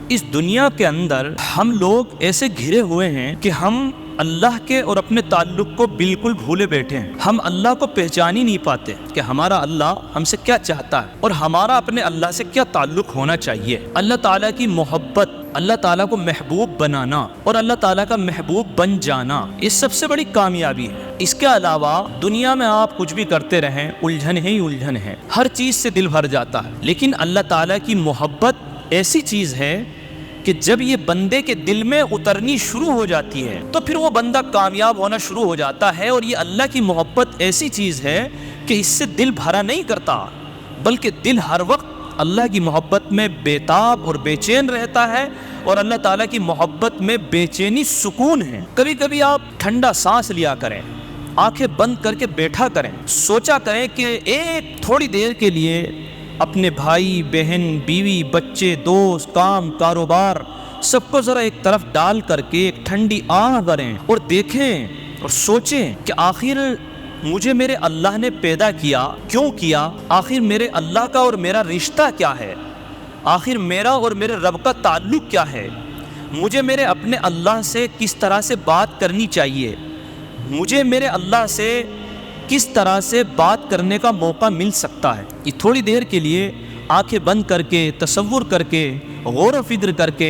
اس دنیا کے اندر ہم لوگ ایسے گھرے ہوئے ہیں کہ ہم اللہ کے اور اپنے تعلق کو بالکل بھولے بیٹھے ہیں. ہم اللہ کو پہچان ہی نہیں پاتے کہ ہمارا اللہ ہم سے کیا چاہتا ہے اور ہمارا اپنے اللہ سے کیا تعلق ہونا چاہیے. اللہ تعالیٰ کی محبت، اللہ تعالیٰ کو محبوب بنانا اور اللہ تعالیٰ کا محبوب بن جانا، یہ سب سے بڑی کامیابی ہے. اس کے علاوہ دنیا میں آپ کچھ بھی کرتے رہیں، الجھن ہی الجھن ہے، ہر چیز سے دل بھر جاتا ہے. لیکن اللہ تعالیٰ کی محبت ایسی چیز ہے کہ جب یہ بندے کے دل میں اترنی شروع ہو جاتی ہے تو پھر وہ بندہ کامیاب ہونا شروع ہو جاتا ہے. اور یہ اللہ کی محبت ایسی چیز ہے کہ اس سے دل بھرا نہیں کرتا، بلکہ دل ہر وقت اللہ کی محبت میں بےتاب اور بے چین رہتا ہے، اور اللہ تعالیٰ کی محبت میں بے چینی سکون ہے. کبھی کبھی آپ ٹھنڈا سانس لیا کریں، آنکھیں بند کر کے بیٹھا کریں، سوچا کریں کہ ایک تھوڑی دیر کے لیے اپنے بھائی بہن بیوی بچے دوست کام کاروبار سب کو ذرا ایک طرف ڈال کر کے ایک ٹھنڈی آنکھ کریں اور دیکھیں اور سوچیں کہ آخر مجھے میرے اللہ نے پیدا کیا کیوں کیا، آخر میرے اللہ کا اور میرا رشتہ کیا ہے، آخر میرا اور میرے رب کا تعلق کیا ہے، مجھے میرے اپنے اللہ سے کس طرح سے بات کرنی چاہیے، مجھے میرے اللہ سے کس طرح سے بات کرنے کا موقع مل سکتا ہے. یہ تھوڑی دیر کے لیے آنکھیں بند کر کے تصور کر کے غور و فکر کر کے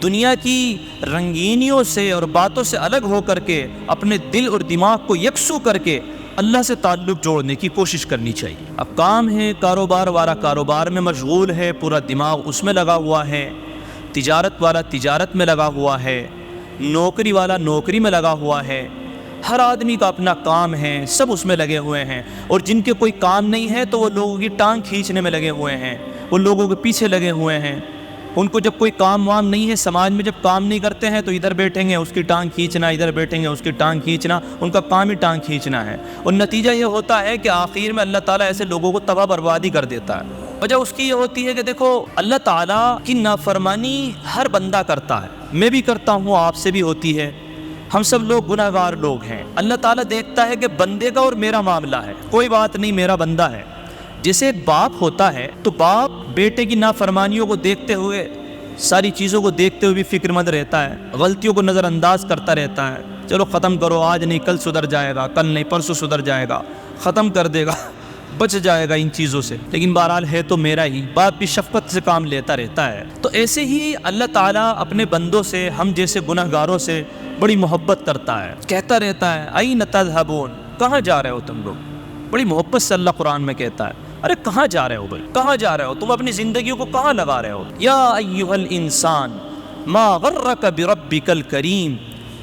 دنیا کی رنگینیوں سے اور باتوں سے الگ ہو کر کے اپنے دل اور دماغ کو یکسو کر کے اللہ سے تعلق جوڑنے کی کوشش کرنی چاہیے. اب کام ہے، کاروبار والا کاروبار میں مشغول ہے، پورا دماغ اس میں لگا ہوا ہے، تجارت والا تجارت میں لگا ہوا ہے، نوکری والا نوکری میں لگا ہوا ہے، ہر آدمی کا اپنا کام ہے، سب اس میں لگے ہوئے ہیں. اور جن کے کوئی کام نہیں ہے تو وہ لوگوں کی ٹانگ کھینچنے میں لگے ہوئے ہیں، وہ لوگوں کے پیچھے لگے ہوئے ہیں. ان کو جب کوئی کام وام نہیں ہے، سماج میں جب کام نہیں کرتے ہیں تو ادھر بیٹھیں گے اس کی ٹانگ کھینچنا، ادھر بیٹھیں گے اس کی ٹانگ کھینچنا، ان کا کام ہی ٹانگ کھینچنا ہے. اور نتیجہ یہ ہوتا ہے کہ آخر میں اللہ تعالیٰ ایسے لوگوں کو تباہ بربادی کر دیتا ہے. وجہ اس کی یہ ہوتی ہے کہ دیکھو اللہ تعالیٰ کی نافرمانی ہر بندہ کرتا ہے، میں بھی کرتا ہوں، آپ سے بھی ہوتی ہے، ہم سب لوگ گناہ گار لوگ ہیں. اللہ تعالیٰ دیکھتا ہے کہ بندے کا اور میرا معاملہ ہے، کوئی بات نہیں میرا بندہ ہے. جیسے ایک باپ ہوتا ہے تو باپ بیٹے کی نافرمانیوں کو دیکھتے ہوئے، ساری چیزوں کو دیکھتے ہوئے بھی فکر مند رہتا ہے، غلطیوں کو نظر انداز کرتا رہتا ہے. چلو ختم کرو، آج نہیں کل سدھر جائے گا، کل نہیں پرسوں سدھر جائے گا، ختم کر دے گا، بچ جائے گا ان چیزوں سے. لیکن بہرحال ہے تو میرا ہی. باپ بھی شفقت سے کام لیتا رہتا ہے. تو ایسے ہی اللہ تعالیٰ اپنے بندوں سے، ہم جیسے گناہ گاروں سے بڑی محبت کرتا ہے، کہتا رہتا ہے اَیْنَ تَذْهَبُونَ، کہاں جا رہے ہو تم لوگ. بڑی محبت سے اللہ قرآن میں کہتا ہے ارے کہاں جا رہے ہو بھائی، کہاں جا رہے ہو تم، اپنی زندگیوں کو کہاں لگا رہے ہو. یا ایھا الانسان ما غرک بربک الکریم،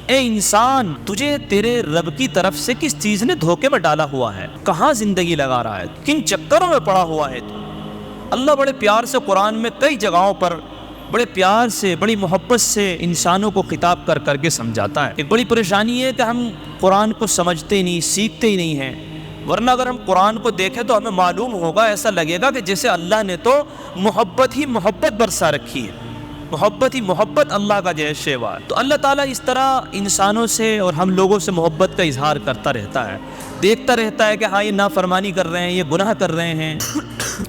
اے انسان تجھے تیرے رب کی طرف سے کس چیز نے دھوکے میں ڈالا ہوا ہے، کہاں زندگی لگا رہا ہے، کن چکروں میں پڑا ہوا ہے تو. اللہ بڑے پیار سے قرآن میں کئی جگہوں پر بڑے پیار سے بڑی محبت سے انسانوں کو خطاب کر کر کے سمجھاتا ہے. ایک بڑی پریشانی ہے کہ ہم قرآن کو سمجھتے ہی نہیں، سیکھتے ہی نہیں ہیں. ورنہ اگر ہم قرآن کو دیکھیں تو ہمیں معلوم ہوگا، ایسا لگے گا کہ جیسے اللہ نے تو محبت ہی محبت برسا رکھی ہے، محبت ہی محبت اللہ کا جیسے شیوا ہے. تو اللہ تعالیٰ اس طرح انسانوں سے اور ہم لوگوں سے محبت کا اظہار کرتا رہتا ہے، دیکھتا رہتا ہے کہ ہاں یہ نافرمانی کر رہے ہیں، یہ گناہ کر رہے ہیں.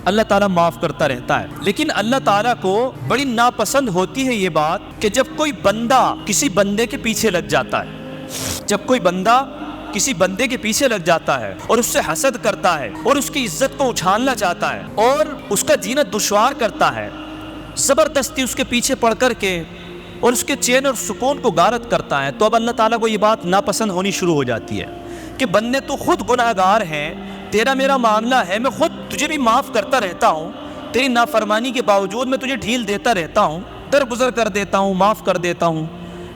اللہ تعالیٰ معاف کرتا رہتا ہے. لیکن اللہ تعالیٰ کو بڑی ناپسند ہوتی ہے یہ بات کہ جب کوئی بندہ کسی بندے کے پیچھے لگ جاتا ہے، جب کوئی بندہ کسی بندے کے پیچھے لگ جاتا ہے اور اس سے حسد کرتا ہے اور اس کی عزت کو اچھالنا چاہتا ہے اور اس کا جینا دشوار کرتا ہے، زبردستی اس کے پیچھے پڑ کر کے اور اس کے چین اور سکون کو غارت کرتا ہے، تو اب اللہ تعالیٰ کو یہ بات ناپسند ہونی شروع ہو جاتی ہے کہ بندے تو خود گناہ گار ہیں، تیرا میرا معاملہ ہے، میں خود تجھے بھی معاف کرتا رہتا ہوں، تیری نافرمانی کے باوجود میں تجھے ڈھیل دیتا رہتا ہوں، درگزر کر دیتا ہوں، معاف کر دیتا ہوں.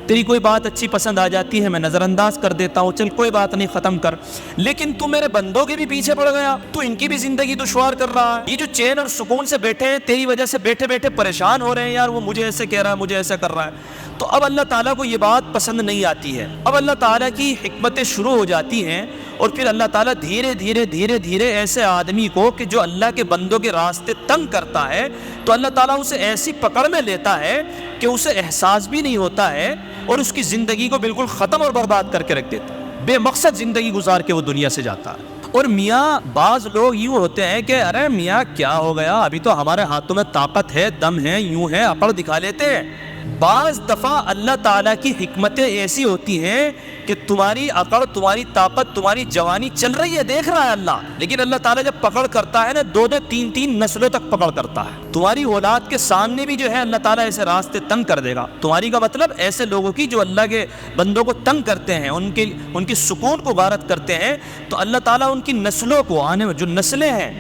تیری کوئی بات اچھی پسند آ جاتی ہے میں نظر انداز کر دیتا ہوں، چل کوئی بات نہیں ختم کر. لیکن تو میرے بندوں کے بھی پیچھے پڑ گیا، تو ان کی بھی زندگی دشوار کر رہا ہے. یہ جو چین اور سکون سے بیٹھے ہیں تیری وجہ سے بیٹھے بیٹھے پریشان ہو رہے ہیں، یار وہ مجھے ایسے کہہ رہا ہے، مجھے ایسا کر رہا ہے. تو اب اللہ تعالیٰ کو یہ بات پسند نہیں آتی ہے. اب اللہ تعالیٰ کی حکمتیں شروع ہو جاتی ہیں اور پھر اللہ تعالیٰ دھیرے دھیرے دھیرے دھیرے ایسے آدمی کو کہ جو اللہ کے بندوں کے راستے تنگ کرتا ہے تو اللہ تعالیٰ اسے ایسی پکڑ میں لیتا ہے کہ اسے احساس بھی نہیں ہوتا ہے اور اس کی زندگی کو بالکل ختم اور برباد کر کے رکھ دیتا ہے. بے مقصد زندگی گزار کے وہ دنیا سے جاتا ہے. اور میاں بعض لوگ یوں ہوتے ہیں کہ ارے میاں کیا ہو گیا، ابھی تو ہمارے ہاتھوں میں طاقت ہے، دم ہے، یوں ہے، اکڑ دکھا لیتے ہیں۔ بعض دفعہ اللہ تعالیٰ کی حکمتیں ایسی ہوتی ہیں کہ تمہاری اکڑ، تمہاری طاقت، تمہاری جوانی چل رہی ہے، دیکھ رہا ہے اللہ، لیکن اللہ تعالیٰ جب پکڑ کرتا ہے نا، 2 3 نسلوں تک پکڑ کرتا ہے۔ تمہاری اولاد کے سامنے بھی جو ہے اللہ تعالیٰ ایسے راستے تنگ کر دے گا۔ تمہاری کا مطلب ایسے لوگوں کی جو اللہ کے بندوں کو تنگ کرتے ہیں، ان کی سکون کو غارت کرتے ہیں، تو اللہ تعالیٰ ان کی نسلوں کو، آنے جو نسلیں ہیں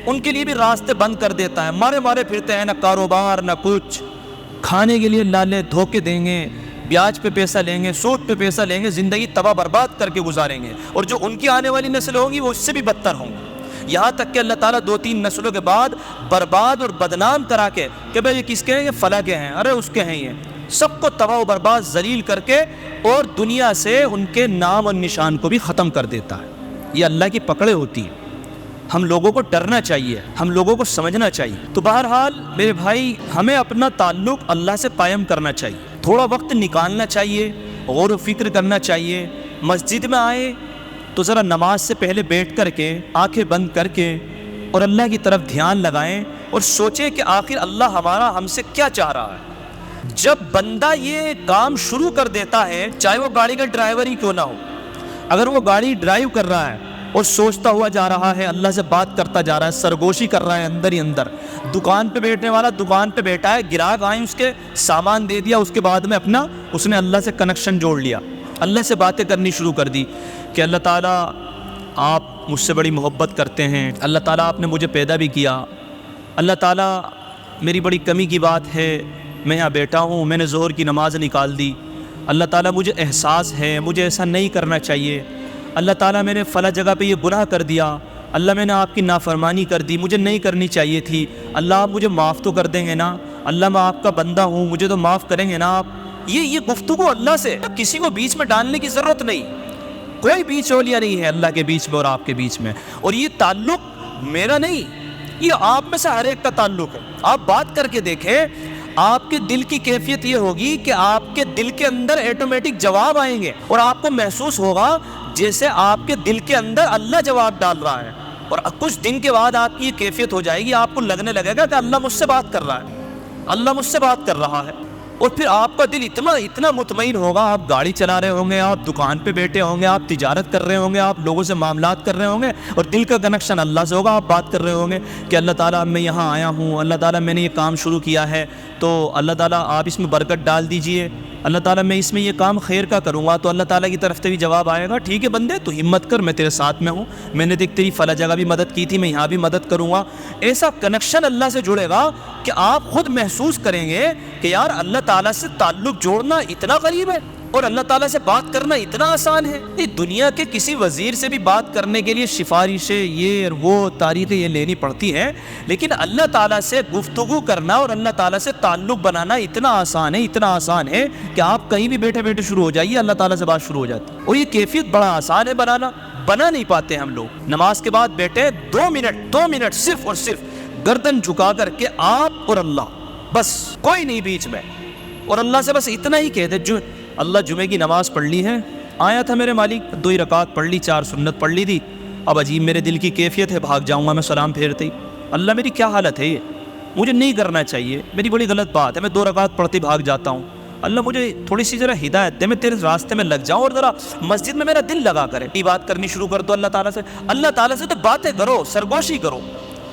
ان کے لیے بھی راستے بند کر دیتا ہے۔ مارے پھرتے ہیں، نہ کاروبار نہ کچھ، کھانے کے لیے لالے دھوکے دیں گے، بیاج پہ پیسہ لیں گے، سود پہ پیسہ لیں گے، زندگی تباہ برباد کر کے گزاریں گے، اور جو ان کی آنے والی نسل ہوں گی وہ اس سے بھی بدتر ہوں گی، یہاں تک کہ اللہ تعالیٰ 2 3 نسلوں کے بعد برباد اور بدنام کرا کے کہ بھائی یہ کس کے ہیں، یہ فلاں کے ہیں، ارے اس کے ہیں، یہ سب کو تباہ و برباد ذلیل کر کے اور دنیا سے ان کے نام اور نشان کو بھی ختم کر دیتا ہے۔ یہ اللہ کی پکڑیں ہوتی ہیں۔ ہم لوگوں کو ڈرنا چاہیے، ہم لوگوں کو سمجھنا چاہیے۔ تو بہرحال میرے بھائی، ہمیں اپنا تعلق اللہ سے قائم کرنا چاہیے، تھوڑا وقت نکالنا چاہیے، غور و فکر کرنا چاہیے۔ مسجد میں آئے تو ذرا نماز سے پہلے بیٹھ کر کے، آنکھیں بند کر کے، اور اللہ کی طرف دھیان لگائیں اور سوچیں کہ آخر اللہ ہم سے کیا چاہ رہا ہے۔ جب بندہ یہ کام شروع کر دیتا ہے، چاہے وہ گاڑی کا ڈرائیور ہی کیوں نہ ہو، اگر وہ گاڑی ڈرائیو کر رہا ہے اور سوچتا ہوا جا رہا ہے، اللہ سے بات کرتا جا رہا ہے، سرگوشی کر رہا ہے اندر ہی اندر، دکان پہ بیٹھنے والا دکان پہ بیٹھا ہے، گراہک آئیں اس کے سامان دے دیا، اس کے بعد میں اس نے اللہ سے کنیکشن جوڑ لیا، اللہ سے باتیں کرنی شروع کر دی کہ اللہ تعالیٰ آپ مجھ سے بڑی محبت کرتے ہیں، اللہ تعالیٰ آپ نے مجھے پیدا بھی کیا، اللہ تعالیٰ میری بڑی کمی کی بات ہے، میں یہاں بیٹھا ہوں، میں نے ظہر کی نماز نکال دی، اللہ تعالیٰ مجھے احساس ہے مجھے ایسا نہیں کرنا چاہیے، اللہ تعالیٰ میں نے فلاں جگہ پہ یہ گناہ کر دیا، اللہ میں نے آپ کی نافرمانی کر دی، مجھے نہیں کرنی چاہیے تھی، اللہ آپ مجھے معاف تو کر دیں گے نا، اللہ میں آپ کا بندہ ہوں، مجھے تو معاف کریں گے نا آپ۔ یہ گفتگو اللہ سے، کسی کو بیچ میں ڈالنے کی ضرورت نہیں، کوئی بیچ اولیاء نہیں ہے اللہ کے بیچ میں اور آپ کے بیچ میں، اور یہ تعلق میرا نہیں، یہ آپ میں سے ہر ایک کا تعلق ہے۔ آپ بات کر کے دیکھیں، آپ کے دل کی کیفیت یہ ہوگی کہ آپ کے دل کے اندر ایٹومیٹک جواب آئیں گے، اور آپ کو محسوس ہوگا جیسے آپ کے دل کے اندر اللہ جواب ڈال رہا ہے، اور کچھ دن کے بعد آپ کی یہ کیفیت ہو جائے گی، آپ کو لگنے لگے گا کہ اللہ مجھ سے بات کر رہا ہے، اللہ مجھ سے بات کر رہا ہے، اور پھر آپ کا دل اتنا مطمئن ہوگا، آپ گاڑی چلا رہے ہوں گے، آپ دکان پہ بیٹھے ہوں گے، آپ تجارت کر رہے ہوں گے، آپ لوگوں سے معاملات کر رہے ہوں گے، اور دل کا کنیکشن اللہ سے ہوگا، آپ بات کر رہے ہوں گے کہ اللہ تعالیٰ میں یہاں آیا ہوں، اللہ تعالیٰ میں نے یہ کام شروع کیا ہے، تو اللہ تعالیٰ آپ اس میں برکت ڈال دیجئے، اللہ تعالیٰ میں اس میں یہ کام خیر کا کروں گا، تو اللہ تعالیٰ کی طرف سے بھی جواب آئے گا، ٹھیک ہے بندے تو ہمت کر، میں تیرے ساتھ میں ہوں، میں نے دیکھ تیری فلاں جگہ بھی مدد کی تھی، میں یہاں بھی مدد کروں گا۔ ایسا کنیکشن اللہ سے جڑے گا کہ آپ خود محسوس کریں گے کہ یار اللہ تعالیٰ سے تعلق جوڑنا اتنا قریب ہے، اور اللہ تعالیٰ سے بات کرنا اتنا آسان ہے۔ یہ دنیا کے کسی وزیر سے بھی بات کرنے کے لیے سفارشیں یہ اور وہ تاریخیں یہ لینی پڑتی ہیں، لیکن اللہ تعالیٰ سے گفتگو کرنا اور اللہ تعالیٰ سے تعلق بنانا اتنا آسان ہے کہ آپ کہیں بھی بیٹھے بیٹھے شروع ہو جائیے، اللہ تعالیٰ سے بات شروع ہو جاتی ہے، اور یہ کیفیت بڑا آسان ہے بنا نہیں پاتے ہم لوگ۔ نماز کے بعد بیٹھے 2 منٹ صرف اور صرف گردن جھکا کر کے آپ اور اللہ، بس کوئی نہیں بیچ میں، اور اللہ سے بس اتنا ہی کہتے، جو اللہ جمعے کی نماز پڑھ لی ہے، آیا تھا میرے مالک، 2 رکعت پڑھ لی، 4 سنت پڑھ لی تھی، اب عجیب میرے دل کی کیفیت ہے، بھاگ جاؤں گا میں سلام پھیرتے ہی، اللہ میری کیا حالت ہے، یہ مجھے نہیں کرنا چاہیے، میری بڑی غلط بات ہے، میں 2 رکعت پڑھتے بھاگ جاتا ہوں، اللہ مجھے تھوڑی سی ذرا ہدایت دے، میں تیرے راستے میں لگ جاؤں، اور ذرا مسجد میں میرا دل لگا کرے، یہ بات کرنی شروع کر دو اللہ تعالیٰ سے تو باتیں کرو، سرگوشی کرو،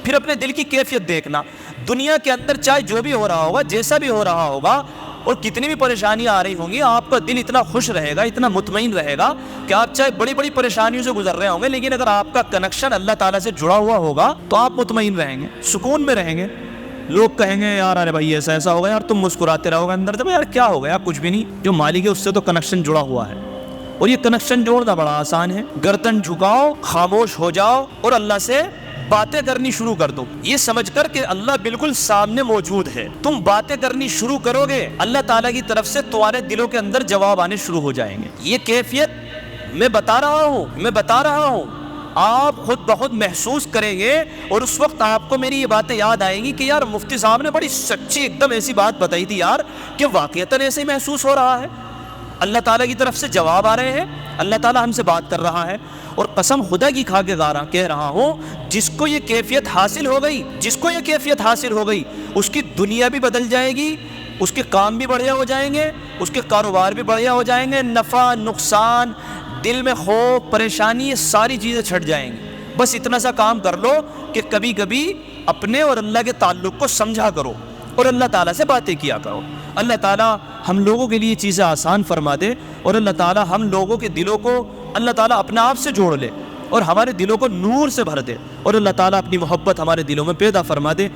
پھر اپنے دل کی کیفیت دیکھنا، دنیا کے اندر چاہے جو بھی ہو رہا ہوگا، جیسا بھی ہو رہا ہوگا، اور کتنی بھی پریشانیاں آ رہی ہوں گی، آپ کا دل اتنا خوش رہے گا، اتنا مطمئن رہے گا کہ آپ چاہے بڑی بڑی پریشانیوں سے گزر رہے ہوں گے، لیکن اگر آپ کا کنیکشن اللہ تعالیٰ سے جڑا ہوا ہوگا تو آپ مطمئن رہیں گے، سکون میں رہیں گے۔ لوگ کہیں گے یار ارے بھائی ایسا ہو گیا، یار تم مسکراتے رہو گے اندر سے، یار کیا ہو گیا، کچھ بھی نہیں، جو مالک ہے اس سے تو کنیکشن جڑا ہوا ہے، اور یہ کنیکشن جوڑنا بڑا آسان ہے۔ گردن جھکاؤ، خاموش ہو جاؤ اور اللہ سے باتیں کرنی شروع کر دو، یہ سمجھ کر کہ اللہ بالکل سامنے موجود ہے، تم باتیں کرنی شروع کرو گے، اللہ تعالیٰ کی طرف سے تمہارے دلوں کے اندر جواب آنے شروع ہو جائیں گے۔ یہ کیفیت میں بتا رہا ہوں آپ خود بخود محسوس کریں گے، اور اس وقت آپ کو میری یہ باتیں یاد آئیں گی کہ یار مفتی صاحب نے بڑی سچی ایک دم ایسی بات بتائی تھی یار، کہ واقعتاً ایسے ہی محسوس ہو رہا ہے، اللہ تعالیٰ کی طرف سے جواب آ رہے ہیں، اللہ تعالیٰ ہم سے بات کر رہا ہے، اور قسم خدا کی کھا کے کہہ رہا ہوں، جس کو یہ کیفیت حاصل ہو گئی، جس کو یہ کیفیت حاصل ہو گئی، اس کی دنیا بھی بدل جائے گی، اس کے کام بھی بڑھیا ہو جائیں گے، اس کے کاروبار بھی بڑھیا ہو جائیں گے، نفع نقصان، دل میں خوف پریشانی، یہ ساری چیزیں چھٹ جائیں گی۔ بس اتنا سا کام کر لو کہ کبھی کبھی اپنے اور اللہ کے تعلق کو سمجھا کرو اور اللہ تعالیٰ سے باتیں کیا کرو۔ اللہ تعالیٰ ہم لوگوں کے لیے چیزیں آسان فرما دے، اور اللہ تعالیٰ ہم لوگوں کے دلوں کو اللہ تعالیٰ اپنے آپ سے جوڑ لے، اور ہمارے دلوں کو نور سے بھر دے، اور اللہ تعالیٰ اپنی محبت ہمارے دلوں میں پیدا فرما دے۔